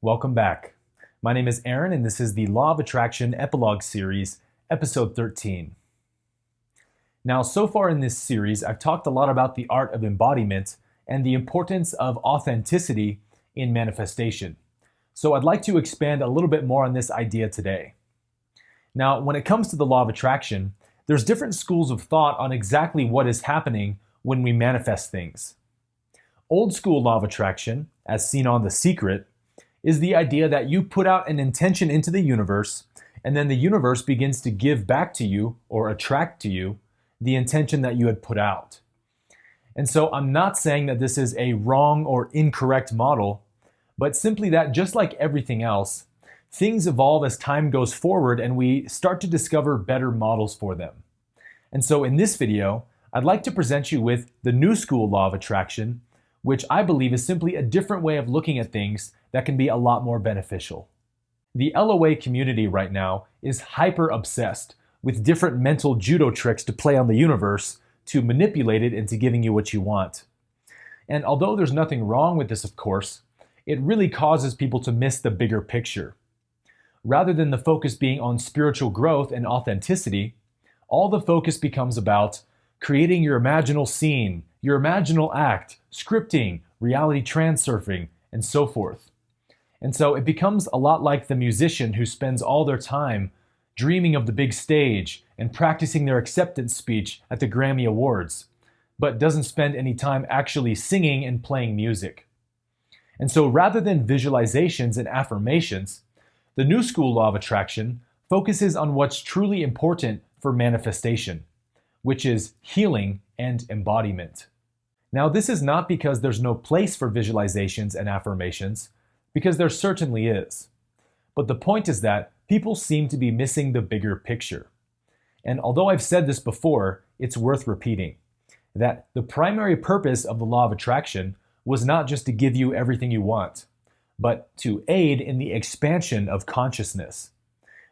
Welcome back. My name is Aaron, and this is the Law of Attraction Epilogue series, episode 13. Now, so far in this series, I've talked a lot about the art of embodiment and the importance of authenticity in manifestation. So I'd like to expand a little bit more on this idea today. Now, when it comes to the law of attraction, there's different schools of thought on exactly what is happening when we manifest things. Old school law of attraction, as seen on The Secret, is the idea that you put out an intention into the universe, and then the universe begins to give back to you or attract to you the intention that you had put out. And so I'm not saying that this is a wrong or incorrect model, but simply that just like everything else, things evolve as time goes forward and we start to discover better models for them. And so in this video, I'd like to present you with the new school law of attraction, which I believe is simply a different way of looking at things that can be a lot more beneficial. The LOA community right now is hyper obsessed with different mental judo tricks to play on the universe to manipulate it into giving you what you want. And although there's nothing wrong with this, of course, it really causes people to miss the bigger picture. Rather than the focus being on spiritual growth and authenticity, all the focus becomes about creating your imaginal scene, your imaginal act, scripting, reality transurfing, and so forth. And so it becomes a lot like the musician who spends all their time dreaming of the big stage and practicing their acceptance speech at the Grammy Awards, but doesn't spend any time actually singing and playing music. And so rather than visualizations and affirmations, the new school law of attraction focuses on what's truly important for manifestation, which is healing and embodiment. Now, this is not because there's no place for visualizations and affirmations, because there certainly is. But the point is that people seem to be missing the bigger picture. And although I've said this before, it's worth repeating, that the primary purpose of the law of attraction was not just to give you everything you want, but to aid in the expansion of consciousness.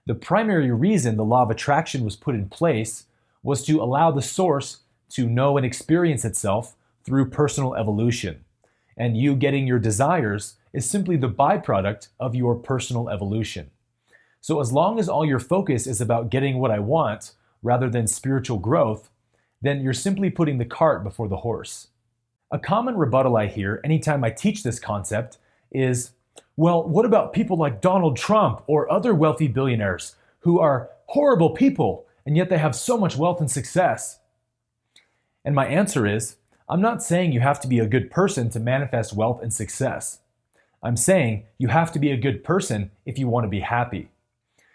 The primary reason the law of attraction was put in place was to allow the source to know and experience itself through personal evolution. And you getting your desires is simply the byproduct of your personal evolution. So as long as all your focus is about getting what I want rather than spiritual growth, then you're simply putting the cart before the horse. A common rebuttal I hear anytime I teach this concept is, well, what about people like Donald Trump or other wealthy billionaires who are horrible people and yet they have so much wealth and success? And my answer is, I'm not saying you have to be a good person to manifest wealth and success. I'm saying you have to be a good person if you want to be happy.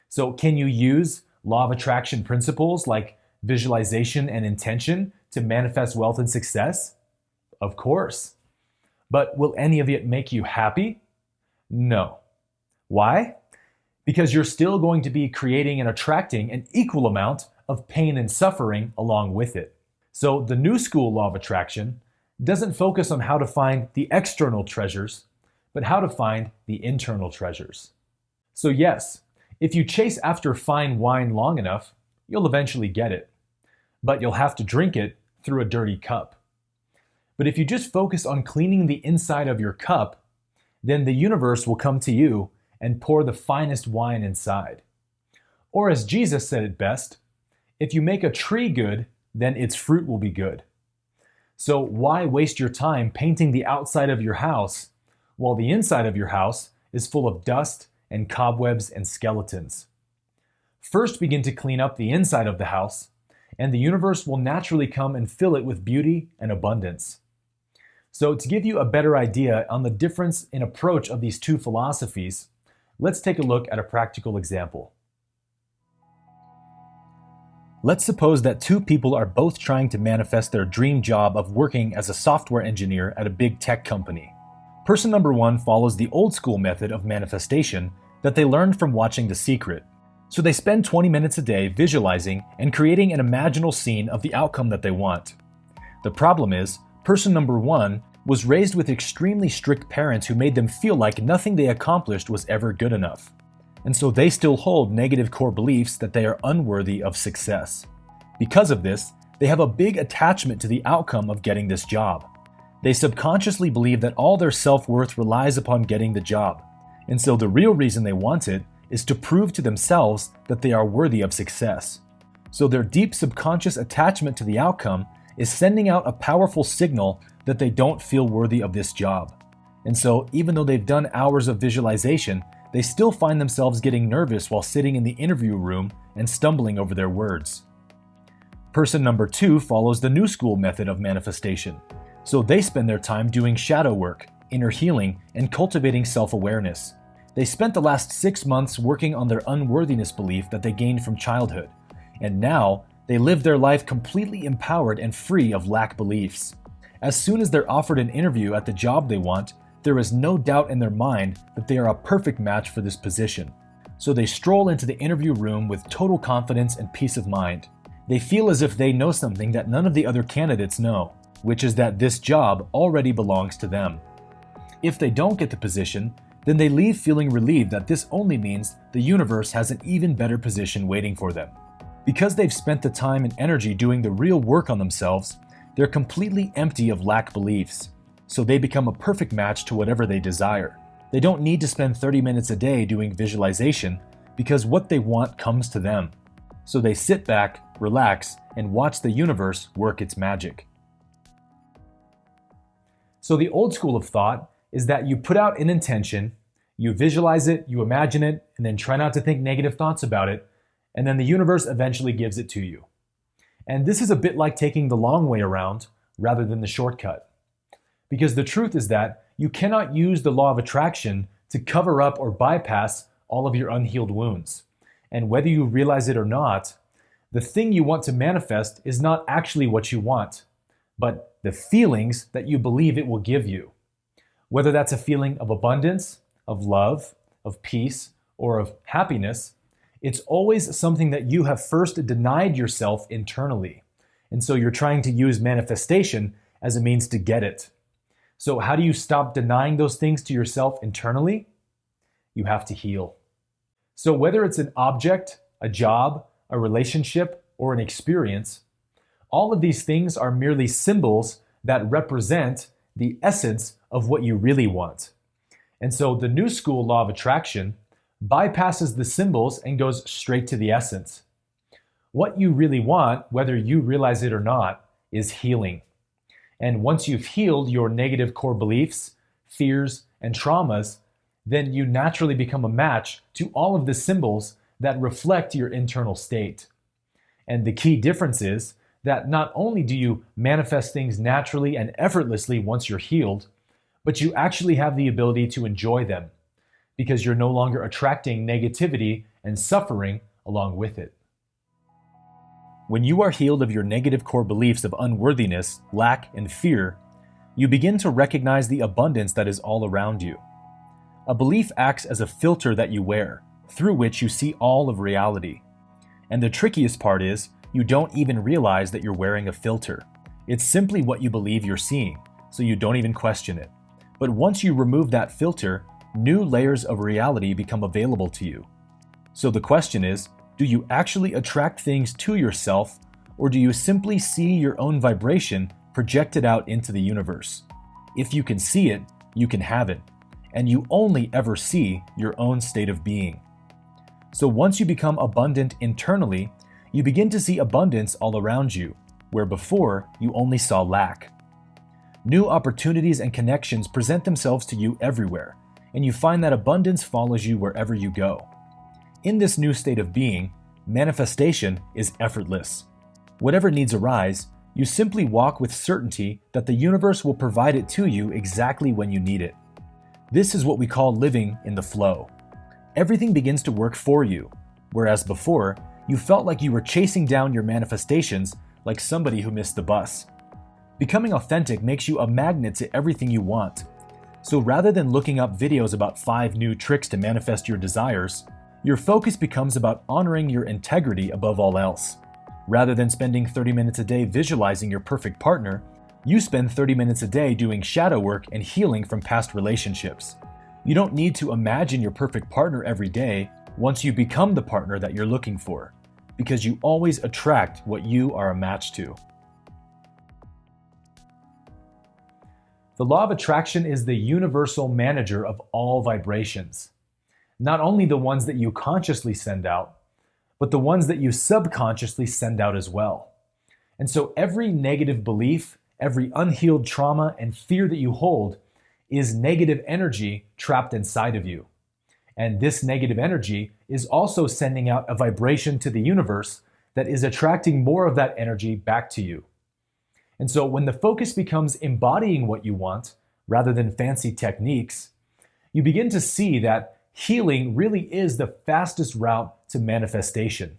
So can you use law of attraction principles like visualization and intention to manifest wealth and success? Of course. But will any of it make you happy? No. Why? Because you're still going to be creating and attracting an equal amount of pain and suffering along with it. So the new school law of attraction doesn't focus on how to find the external treasures, but how to find the internal treasures. So yes, if you chase after fine wine long enough, you'll eventually get it. But you'll have to drink it through a dirty cup. But if you just focus on cleaning the inside of your cup, then the universe will come to you and pour the finest wine inside. Or as Jesus said it best, if you make a tree good, then its fruit will be good. So why waste your time painting the outside of your house while the inside of your house is full of dust and cobwebs and skeletons? First begin to clean up the inside of the house, and the universe will naturally come and fill it with beauty and abundance. So to give you a better idea on the difference in approach of these two philosophies, let's take a look at a practical example. Let's suppose that two people are both trying to manifest their dream job of working as a software engineer at a big tech company. Person number one follows the old school method of manifestation that they learned from watching The Secret. So they spend 20 minutes a day visualizing and creating an imaginal scene of the outcome that they want. The problem is, person number one was raised with extremely strict parents who made them feel like nothing they accomplished was ever good enough. And so they still hold negative core beliefs that they are unworthy of success. Because of this, they have a big attachment to the outcome of getting this job. They subconsciously believe that all their self-worth relies upon getting the job. And so the real reason they want it is to prove to themselves that they are worthy of success. So their deep subconscious attachment to the outcome is sending out a powerful signal that they don't feel worthy of this job. And so even though they've done hours of visualization, they still find themselves getting nervous while sitting in the interview room and stumbling over their words. Person number 2 follows the new school method of manifestation. So they spend their time doing shadow work, inner healing, and cultivating self-awareness. They spent the last 6 months working on their unworthiness belief that they gained from childhood. And now, they live their life completely empowered and free of lack beliefs. As soon as they're offered an interview at the job they want, there is no doubt in their mind that they are a perfect match for this position. So they stroll into the interview room with total confidence and peace of mind. They feel as if they know something that none of the other candidates know, which is that this job already belongs to them. If they don't get the position, then they leave feeling relieved that this only means the universe has an even better position waiting for them. Because they've spent the time and energy doing the real work on themselves, they're completely empty of lack beliefs. So they become a perfect match to whatever they desire. They don't need to spend 30 minutes a day doing visualization because what they want comes to them. So they sit back, relax, and watch the universe work its magic. So the old school of thought is that you put out an intention, you visualize it, you imagine it, and then try not to think negative thoughts about it, and then the universe eventually gives it to you. And this is a bit like taking the long way around rather than the shortcut. Because the truth is that you cannot use the law of attraction to cover up or bypass all of your unhealed wounds. And whether you realize it or not, the thing you want to manifest is not actually what you want, but the feelings that you believe it will give you. Whether that's a feeling of abundance, of love, of peace, or of happiness, it's always something that you have first denied yourself internally. And so you're trying to use manifestation as a means to get it. So how do you stop denying those things to yourself internally? You have to heal. So whether it's an object, a job, a relationship, or an experience, all of these things are merely symbols that represent the essence of what you really want. And so the new school law of attraction bypasses the symbols and goes straight to the essence. What you really want, whether you realize it or not, is healing. And once you've healed your negative core beliefs, fears, and traumas, then you naturally become a match to all of the symbols that reflect your internal state. And the key difference is that not only do you manifest things naturally and effortlessly once you're healed, but you actually have the ability to enjoy them because you're no longer attracting negativity and suffering along with it. When you are healed of your negative core beliefs of unworthiness, lack, and fear, you begin to recognize the abundance that is all around you. A belief acts as a filter that you wear, through which you see all of reality. And the trickiest part is, you don't even realize that you're wearing a filter. It's simply what you believe you're seeing, so you don't even question it. But once you remove that filter, new layers of reality become available to you. So the question is, do you actually attract things to yourself, or do you simply see your own vibration projected out into the universe? If you can see it, you can have it, and you only ever see your own state of being. So once you become abundant internally, you begin to see abundance all around you, where before you only saw lack. New opportunities and connections present themselves to you everywhere, and you find that abundance follows you wherever you go. In this new state of being, manifestation is effortless. Whatever needs arise, you simply walk with certainty that the universe will provide it to you exactly when you need it. This is what we call living in the flow. Everything begins to work for you, whereas before, you felt like you were chasing down your manifestations like somebody who missed the bus. Becoming authentic makes you a magnet to everything you want. So rather than looking up videos about 5 new tricks to manifest your desires, your focus becomes about honoring your integrity above all else. Rather than spending 30 minutes a day visualizing your perfect partner, you spend 30 minutes a day doing shadow work and healing from past relationships. You don't need to imagine your perfect partner every day once you become the partner that you're looking for, because you always attract what you are a match to. The law of attraction is the universal manager of all vibrations. Not only the ones that you consciously send out, but the ones that you subconsciously send out as well. And so every negative belief, every unhealed trauma and fear that you hold is negative energy trapped inside of you. And this negative energy is also sending out a vibration to the universe that is attracting more of that energy back to you. And so when the focus becomes embodying what you want rather than fancy techniques, you begin to see that healing really is the fastest route to manifestation.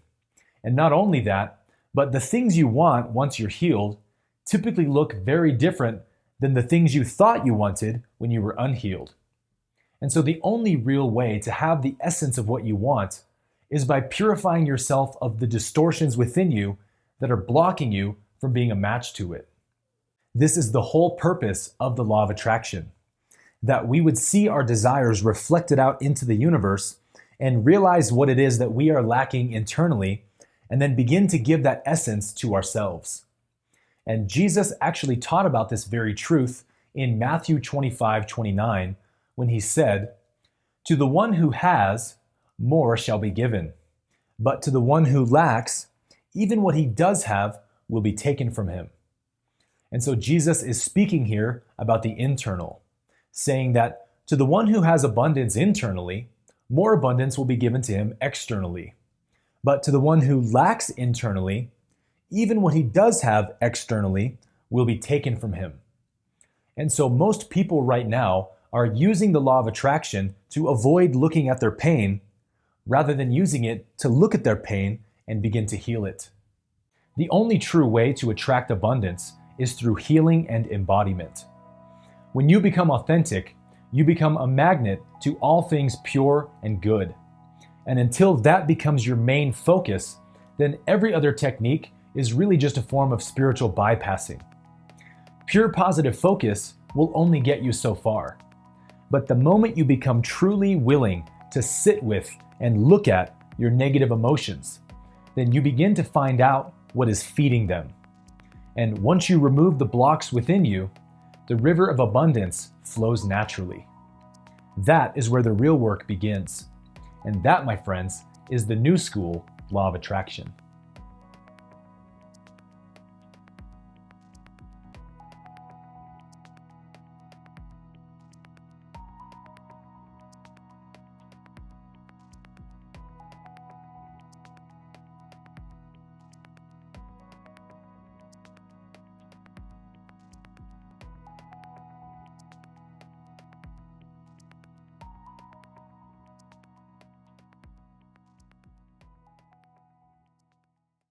And not only that, but the things you want once you're healed typically look very different than the things you thought you wanted when you were unhealed. And so the only real way to have the essence of what you want is by purifying yourself of the distortions within you that are blocking you from being a match to it. This is the whole purpose of the law of attraction, that we would see our desires reflected out into the universe and realize what it is that we are lacking internally, and then begin to give that essence to ourselves. And Jesus actually taught about this very truth in Matthew 25:29, when he said, "To the one who has, more shall be given. But to the one who lacks, even what he does have will be taken from him." And so Jesus is speaking here about the internal, saying that to the one who has abundance internally, more abundance will be given to him externally. But to the one who lacks internally, even what he does have externally will be taken from him. And so most people right now are using the law of attraction to avoid looking at their pain rather than using it to look at their pain and begin to heal it. The only true way to attract abundance is through healing and embodiment. When you become authentic, you become a magnet to all things pure and good. And until that becomes your main focus, then every other technique is really just a form of spiritual bypassing. Pure positive focus will only get you so far. But the moment you become truly willing to sit with and look at your negative emotions, then you begin to find out what is feeding them. And once you remove the blocks within you, the river of abundance flows naturally. That is where the real work begins. And that, my friends, is the new school law of attraction.